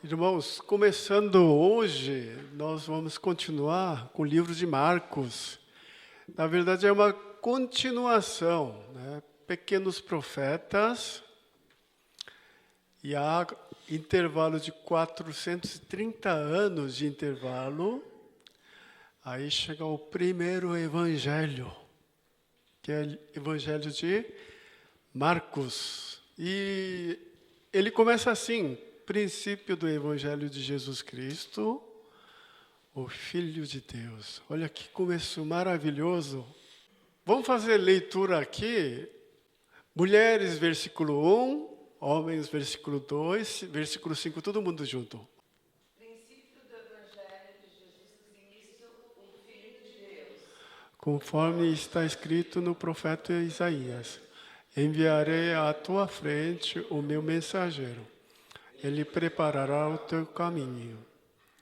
Irmãos, começando hoje, nós vamos continuar com o livro de Marcos. Na verdade, é uma continuação, né? Pequenos profetas, e há intervalo de 430 anos de intervalo. Aí chega o primeiro evangelho, que é o evangelho de Marcos. E ele começa assim: princípio do Evangelho de Jesus Cristo, o Filho de Deus. Olha que começo maravilhoso. Vamos fazer leitura aqui. Mulheres, versículo 1, homens, versículo 2, versículo 5, todo mundo junto. Princípio do Evangelho de Jesus Cristo, o Filho de Deus. Conforme está escrito no profeta Isaías: enviarei à tua frente o meu mensageiro. Ele preparará o teu caminho.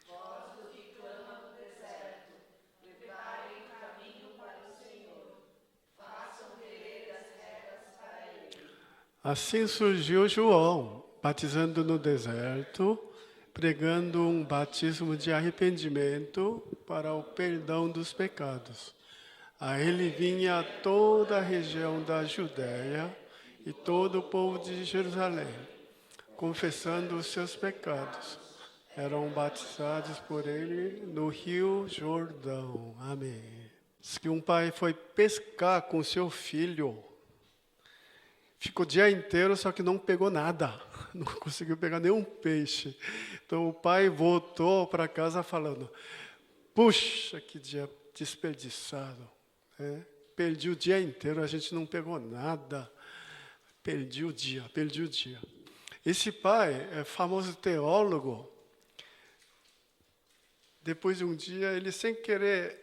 Voz do que clama no deserto, preparem o caminho para o Senhor, façam veredas retas para ele. Assim surgiu João, batizando no deserto, pregando um batismo de arrependimento para o perdão dos pecados. A ele vinha toda a região da Judéia e todo o povo de Jerusalém, confessando os seus pecados. Eram batizados por ele no rio Jordão. Amém. Diz que um pai foi pescar com seu filho. Ficou o dia inteiro, só que não pegou nada. Não conseguiu pegar nenhum peixe. Então o pai voltou para casa falando: puxa, que dia desperdiçado. Perdi o dia inteiro, a gente não pegou nada. Perdi o dia. Esse pai é famoso teólogo. Depois de um dia, ele sem querer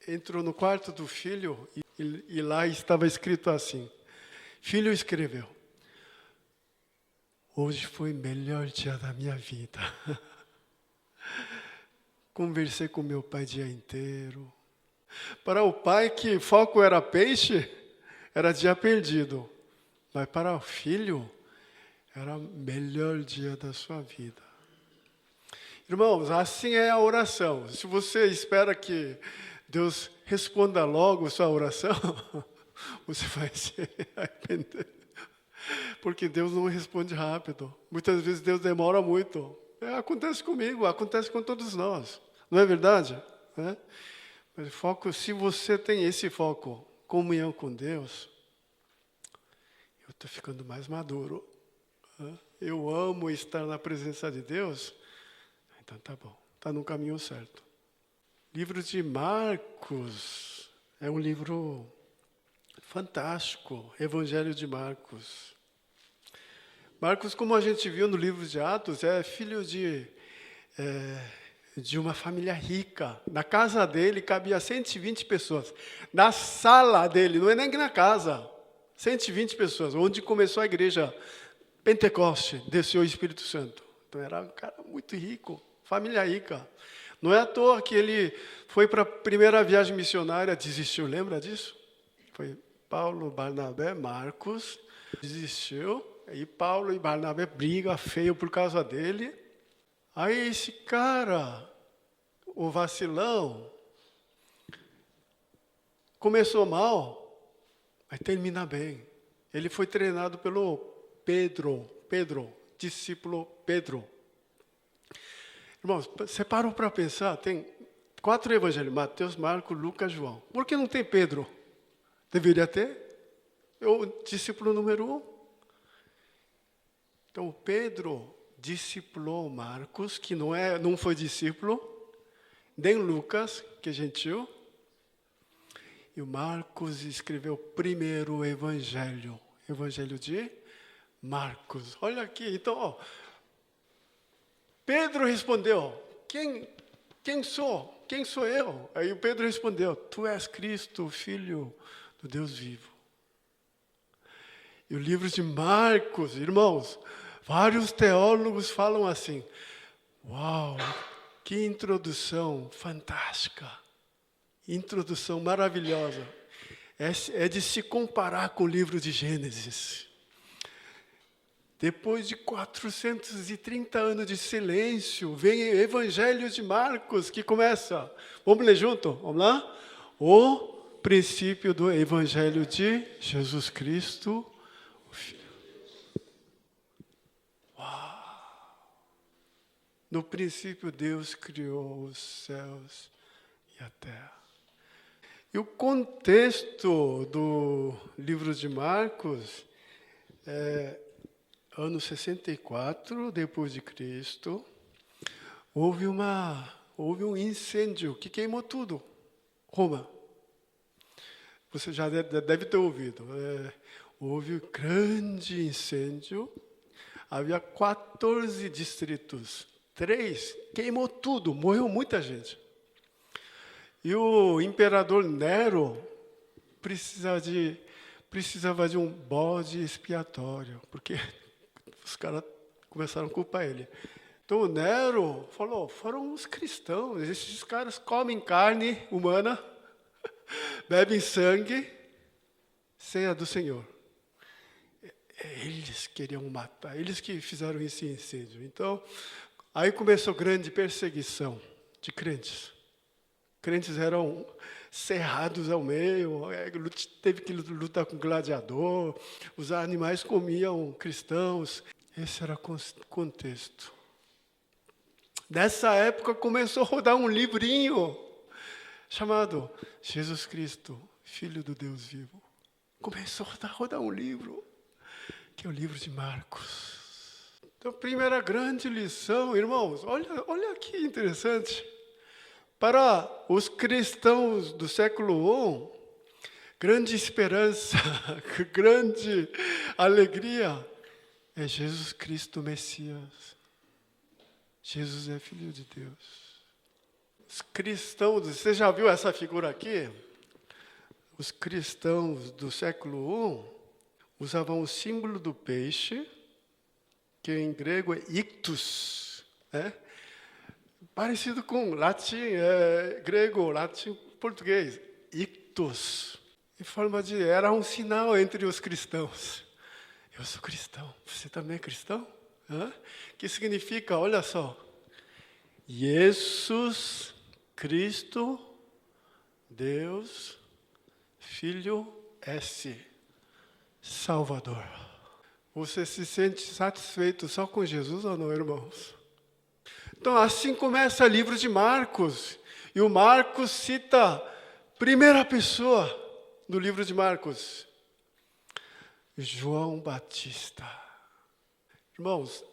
entrou no quarto do filho e lá estava escrito assim. Filho escreveu: hoje foi o melhor dia da minha vida. Conversei com meu pai o dia inteiro. Para o pai, que foco era peixe, era dia perdido. Mas para o filho, era o melhor dia da sua vida. Irmãos, assim é a oração. Se você espera que Deus responda logo a sua oração, você vai se arrepender. Porque Deus não responde rápido. Muitas vezes Deus demora muito. Acontece comigo, acontece com todos nós. Não é verdade? Mas foco, se você tem esse foco, comunhão com Deus, eu estou ficando mais maduro. Eu amo estar na presença de Deus. Então tá bom, está no caminho certo. Livro de Marcos é um livro fantástico, Evangelho de Marcos. Marcos, como a gente viu no livro de Atos, é filho de uma família rica. Na casa dele cabia 120 pessoas. Na sala dele, não é nem na casa, 120 pessoas, onde começou a igreja Pentecoste, desceu o Espírito Santo. Então era um cara muito rico, família rica. Não é à toa que ele foi para a primeira viagem missionária, desistiu, lembra disso? Foi Paulo, Barnabé, Marcos, desistiu. Aí Paulo e Barnabé brigam feio por causa dele. Aí esse cara, o vacilão, começou mal, mas termina bem. Ele foi treinado pelo Pedro, discípulo Pedro. Irmãos, você parou para pensar, tem 4 evangelhos, Mateus, Marcos, Lucas, João. Por que não tem Pedro? Deveria ter. É o discípulo número 1. Então, Pedro discipulou Marcos, que não foi discípulo, nem Lucas, que é gentil. E o Marcos escreveu o primeiro evangelho de Marcos. Olha aqui, então, Pedro respondeu: quem sou? Quem sou eu? Aí o Pedro respondeu: tu és Cristo, o Filho do Deus vivo. E o livro de Marcos, irmãos, vários teólogos falam assim: uau, que introdução fantástica, introdução maravilhosa. É de se comparar com o livro de Gênesis. Depois de 430 anos de silêncio, vem o Evangelho de Marcos, que começa. Vamos ler junto? Vamos lá? O princípio do Evangelho de Jesus Cristo. Uau! No princípio, Deus criou os céus e a terra. E o contexto do livro de Marcos é ano 64 depois de Cristo. Houve um incêndio que queimou tudo. Roma. Você já deve ter ouvido. Houve um grande incêndio. Havia 14 distritos. 3 queimou tudo, morreu muita gente. E o imperador Nero precisava de um bode expiatório, porque os caras começaram a culpar ele. Então o Nero falou, foram os cristãos, esses caras comem carne humana, bebem sangue, ceia do Senhor. Eles queriam matar, eles que fizeram esse incêndio. Então, aí começou grande perseguição de crentes. Crentes eram cerrados ao meio, teve que lutar com gladiador, os animais comiam cristãos. Esse era o contexto. Nessa época começou a rodar um livrinho chamado Jesus Cristo, Filho do Deus Vivo. Começou a rodar um livro, que é o livro de Marcos. Então, primeira grande lição, irmãos, olha que interessante. Para os cristãos do século I, grande esperança, grande alegria é Jesus Cristo Messias. Jesus é Filho de Deus. Os cristãos, você já viu essa figura aqui? Os cristãos do século I usavam o símbolo do peixe, que em grego é ictus, né? Parecido com latim, grego, latim, português, ictus. Em forma de, era um sinal entre os cristãos. Eu sou cristão, você também é cristão? Que significa, olha só, Jesus Cristo, Deus, Filho, S, Salvador. Você se sente satisfeito só com Jesus ou não, irmãos? Então, assim começa o livro de Marcos. E o Marcos cita primeira pessoa no livro de Marcos. João Batista. Irmãos,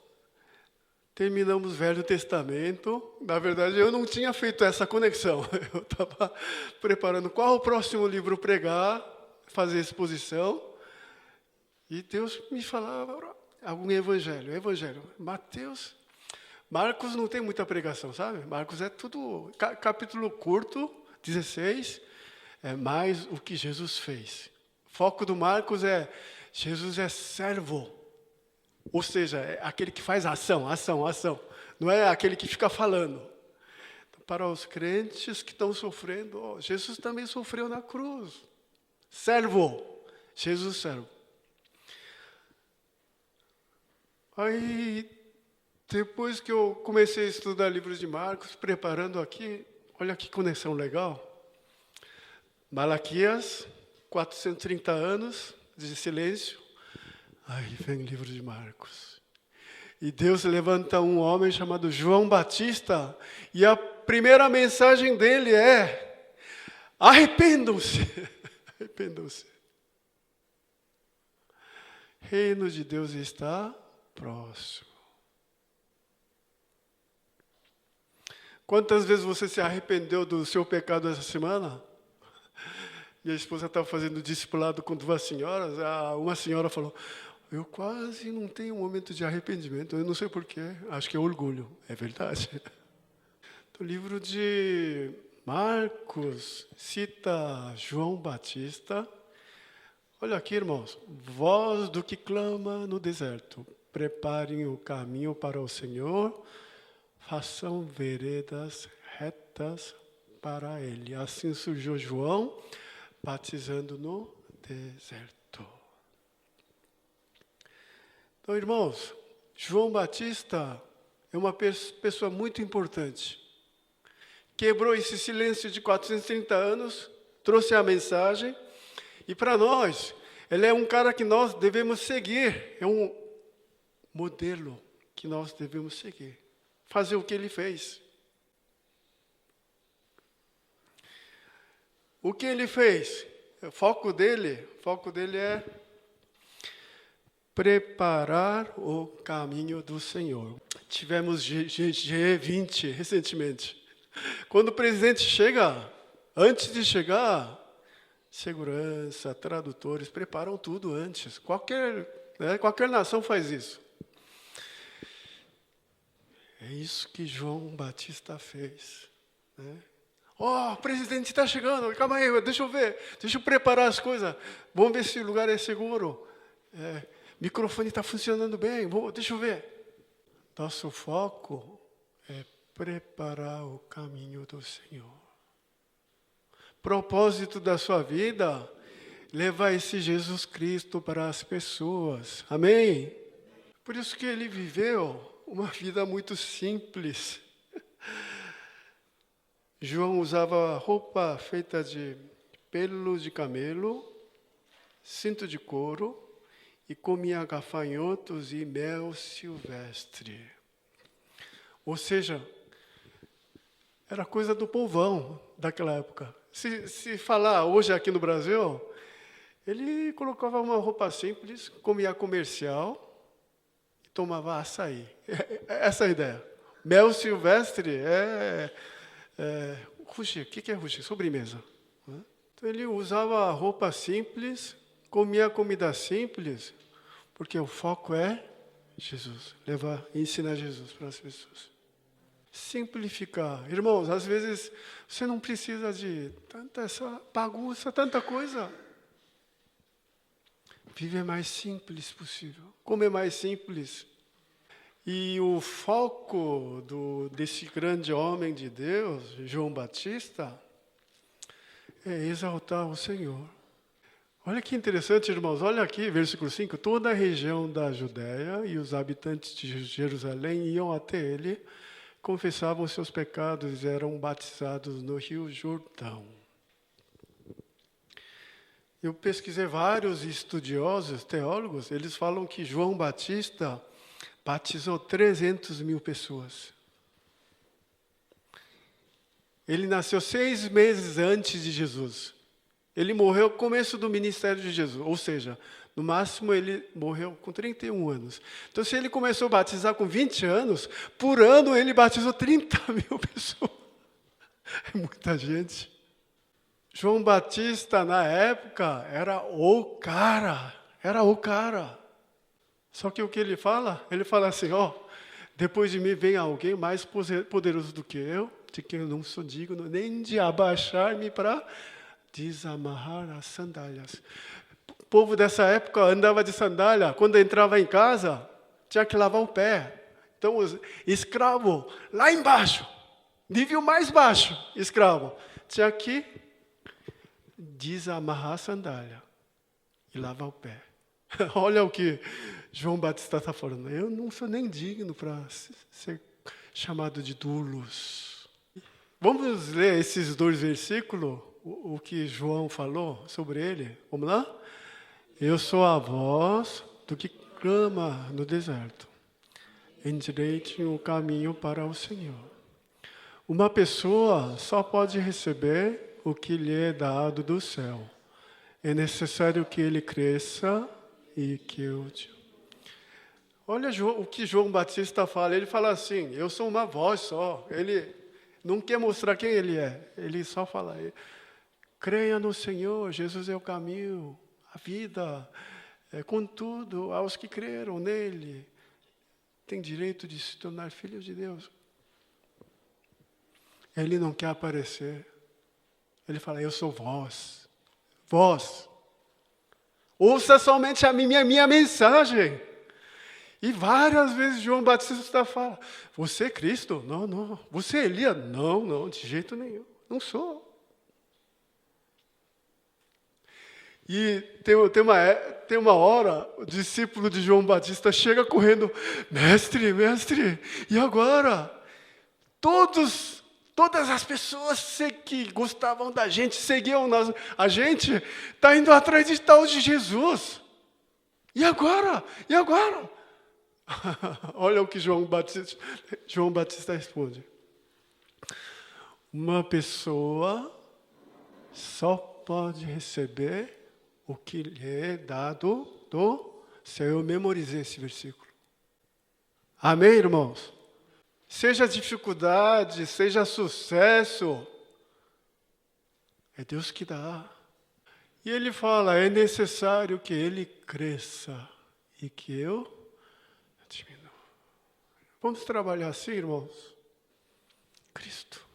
terminamos o Velho Testamento. Na verdade, eu não tinha feito essa conexão. Eu estava preparando qual o próximo livro pregar, fazer exposição. E Deus me falava algum evangelho. Mateus. Marcos não tem muita pregação, sabe? Marcos é tudo capítulo curto, 16, é mais o que Jesus fez. O foco do Marcos é Jesus é servo, ou seja, é aquele que faz ação. Não é aquele que fica falando. Então, para os crentes que estão sofrendo, Jesus também sofreu na cruz. Servo, Jesus servo. Aí, depois que eu comecei a estudar livros de Marcos, preparando aqui, olha que conexão legal. Malaquias, 430 anos de silêncio. Aí vem o livro de Marcos. E Deus levanta um homem chamado João Batista, e a primeira mensagem dele é: arrependam-se. Arrependam-se. Reino de Deus está próximo. Quantas vezes você se arrependeu do seu pecado essa semana? Minha esposa estava fazendo discipulado com 2 senhoras. Uma senhora falou, eu quase não tenho um momento de arrependimento. Eu não sei porquê, acho que é orgulho. É verdade. O livro de Marcos cita João Batista. Olha aqui, irmãos. Voz do que clama no deserto. Preparem o caminho para o Senhor. Façam veredas retas para ele. Assim surgiu João, batizando no deserto. Então, irmãos, João Batista é uma pessoa muito importante. Quebrou esse silêncio de 430 anos, trouxe a mensagem, e para nós, ele é um cara que nós devemos seguir, é um modelo que nós devemos seguir, fazer o que ele fez. O que ele fez? O foco dele é preparar o caminho do Senhor. Tivemos G20 recentemente. Quando o presidente chega, antes de chegar, segurança, tradutores, preparam tudo antes. Qualquer nação faz isso. É isso que João Batista fez. O presidente está chegando, calma aí, deixa eu ver, deixa eu preparar as coisas. Vamos ver se o lugar é seguro. Microfone está funcionando bem, deixa eu ver. Nosso foco é preparar o caminho do Senhor. Propósito da sua vida, levar esse Jesus Cristo para as pessoas. Amém? Por isso que ele viveu uma vida muito simples. João usava roupa feita de pelo de camelo, cinto de couro, e comia gafanhotos e mel silvestre. Ou seja, era coisa do povão daquela época. Se falar hoje aqui no Brasil, ele colocava uma roupa simples, comia comercial e tomava açaí. Essa é a ideia. Mel silvestre ruchi. O que é ruchi? Sobremesa. Então ele usava roupa simples, comia comida simples, porque o foco é Jesus. Ensinar Jesus para as pessoas. Simplificar. Irmãos, às vezes você não precisa de tanta essa bagunça, tanta coisa. Viver mais simples possível. Comer mais simples. E o foco desse grande homem de Deus, João Batista, é exaltar o Senhor. Olha que interessante, irmãos. Olha aqui, versículo 5. Toda a região da Judéia e os habitantes de Jerusalém iam até ele, confessavam seus pecados e eram batizados no Rio Jordão. Eu pesquisei vários estudiosos, teólogos, eles falam que João Batista batizou 300 mil pessoas. Ele nasceu 6 meses antes de Jesus. Ele morreu no começo do ministério de Jesus, ou seja, no máximo ele morreu com 31 anos. Então, se ele começou a batizar com 20 anos, por ano ele batizou 30 mil pessoas. É muita gente. João Batista, na época, era o cara. Só que o que ele fala? Ele fala assim, depois de mim vem alguém mais poderoso do que eu, de quem eu não sou digno nem de abaixar-me para desamarrar as sandálias. O povo dessa época andava de sandália. Quando entrava em casa, tinha que lavar o pé. Então, os escravos, lá embaixo, nível mais baixo, escravo, tinha que desamarrar a sandália e lavar o pé. Olha o que João Batista está falando. Eu não sou nem digno para ser chamado de doulos. Vamos ler esses 2 versículos, o que João falou sobre ele. Vamos lá? Eu sou a voz do que clama no deserto. Endireitem o caminho para o Senhor. Uma pessoa só pode receber o que lhe é dado do céu. É necessário que ele cresça e que eu... Olha o que João Batista fala. Ele fala assim, eu sou uma voz só. Ele não quer mostrar quem ele é. Ele só fala, creia no Senhor, Jesus é o caminho, a vida. Contudo, aos que creram nele, têm direito de se tornar filhos de Deus. Ele não quer aparecer. Ele fala, eu sou voz. Voz. Ouça somente a minha mensagem. E várias vezes João Batista fala, você é Cristo? Não. Você é Elias? Não, de jeito nenhum. Não sou. E tem uma hora, o discípulo de João Batista chega correndo, mestre, e agora? Todas as pessoas que gostavam da gente, seguiam a gente, está indo atrás de tal de Jesus. E agora? Olha o que João Batista responde. Uma pessoa só pode receber o que lhe é dado do céu. Eu memorizei esse versículo. Amém, irmãos? Seja dificuldade, seja sucesso, é Deus que dá. E ele fala, é necessário que ele cresça e que eu diminua. Vamos trabalhar assim, irmãos? Cristo.